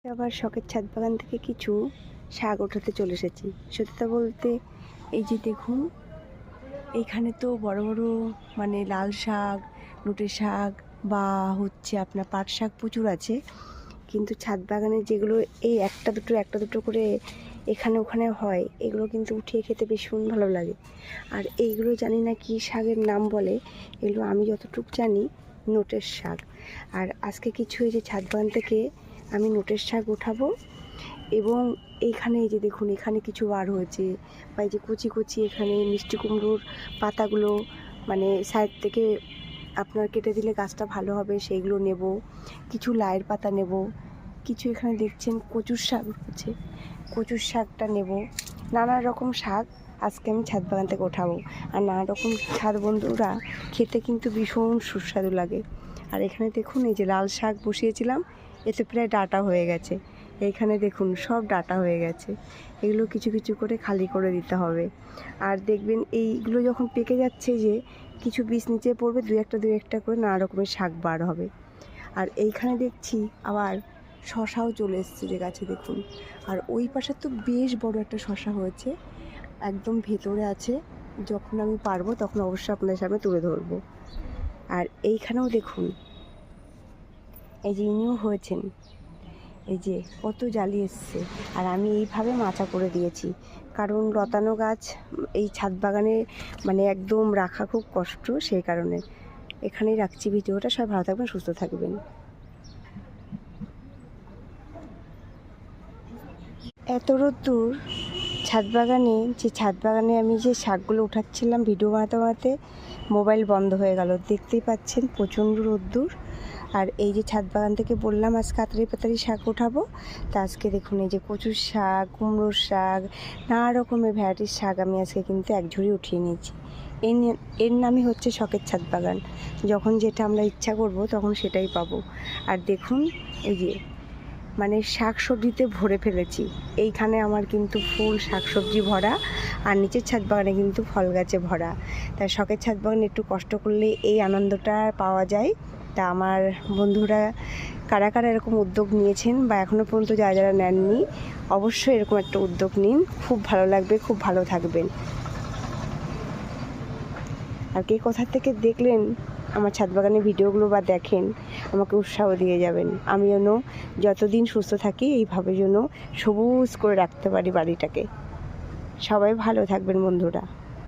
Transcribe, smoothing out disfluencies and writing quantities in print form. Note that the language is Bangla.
আবার শখের ছাদ বাগান থেকে কিছু শাক ওঠাতে চলে এসেছি। সত্যি বলতে এই যে দেখুন, এইখানে তো বড় বড় লাল শাক, নোটে শাক বা হচ্ছে আপনার পাট শাক প্রচুর আছে, কিন্তু ছাদ বাগানে যেগুলো এই একটা দুটো করে এখানে ওখানে হয়, এগুলো কিন্তু উঠিয়ে খেতে ভীষণ ভালো লাগে। আর এইগুলো জানি না কি শাকের নাম বলে, এগুলো আমি যতটুকু জানি নোটের শাক। আর আজকে কিছু এই যে ছাদ বাগান থেকে আমি নোটের শাক উঠাবো। এবং এইখানে এই যে দেখুন, এখানে কিছু বার হয়েছে, বা এই যে কচি কচি এখানে মিষ্টি কুমড়োর পাতাগুলো সাইড থেকে আপনার কেটে দিলে গাছটা ভালো হবে, সেইগুলো নেব। কিছু লাইয়ের পাতা নেব, কিছু এখানে দেখছেন কচুর শাক হচ্ছে, কচুর শাকটা নেব। নানা রকম শাক আজকে আমি ছাদ বাগান থেকে ওঠাবো। আর নানা রকম ছাদ বন্ধুরা খেতে কিন্তু ভীষণ সুস্বাদু লাগে। আর এখানে দেখুন এই যে লাল শাক বসিয়েছিলাম, এতে প্রায় ডাঁটা হয়ে গেছে। এইখানে দেখুন সব ডাঁটা হয়ে গেছে, এগুলো কিছু কিছু করে খালি করে দিতে হবে। আর দেখবেন এইগুলো যখন পেকে যাচ্ছে, যে কিছু বীজ নিচে পড়বে, দু একটা করে নানা রকমের শাক বার হবে। আর এইখানে দেখছি আবার শশাও চলে এসছে যে গাছে, দেখুন। আর ওই পাশে তো বেশ বড় একটা শশা হয়েছে, একদম ভেতরে আছে। যখন আমি পারবো তখন অবশ্যই আপনাদের সামনে তুলে ধরবো। আর এইখানেও দেখুন এই যে ইনিও হয়েছেন, এই যে কত জালি এসছে। আর আমি এইভাবে মাচা করে দিয়েছি, কারণ লতানো গাছ এই ছাদ বাগানে একদম রাখা খুব কষ্ট, সেই কারণে এখানেই রাখছি ভিডিওটা। সবাই ভালো থাকবেন, সুস্থ থাকবেন। এত রোদ্দুর ছাদ বাগানে আমি যে শাকগুলো উঠাচ্ছিলাম ভিডিও বানাতে বানাতে মোবাইল বন্ধ হয়ে গেল। দেখতেই পাচ্ছেন প্রচণ্ড রোদ্দুর। আর এই যে ছাদ বাগান থেকে বললাম আজ কাতারি পাতারি শাক ওঠাবো, তা আজকে দেখুন এই যে কচুর শাক, কুমড়োর শাক, নানা রকমের ভ্যারাইটির শাক আমি আজকে কিন্তু এক ঝুড়ি উঠিয়ে নিয়েছি। এর নামই হচ্ছে শখের ছাদ বাগান। যখন যেটা আমরা ইচ্ছা করব তখন সেটাই পাবো। আর দেখুন এই যে শাক সবজিতে ভরে ফেলেছি। এইখানে আমার কিন্তু ফুল শাকসবজি ভরা, আর নিচের ছাদ বাগানে কিন্তু ফল গাছে ভরা। তাই শখের ছাদ বাগানে একটু কষ্ট করলে এই আনন্দটা পাওয়া যায়। তা আমার বন্ধুরা কারা কারা এরকম উদ্যোগ নিয়েছেন বা এখনও পর্যন্ত যারা যারা নেননি, অবশ্যই এরকম একটা উদ্যোগ নিন, খুব ভালো লাগবে, খুব ভালো থাকবেন। আর কে কোথা থেকে দেখলেন আমার ছাদ বাগানের ভিডিওগুলো বা দেখেন, আমাকে উৎসাহ দিয়ে যাবেন। আমি যেন যতদিন সুস্থ থাকি এইভাবে যেন সবুজ করে রাখতে পারি বাড়িটাকে। সবাই ভালো থাকবেন বন্ধুরা।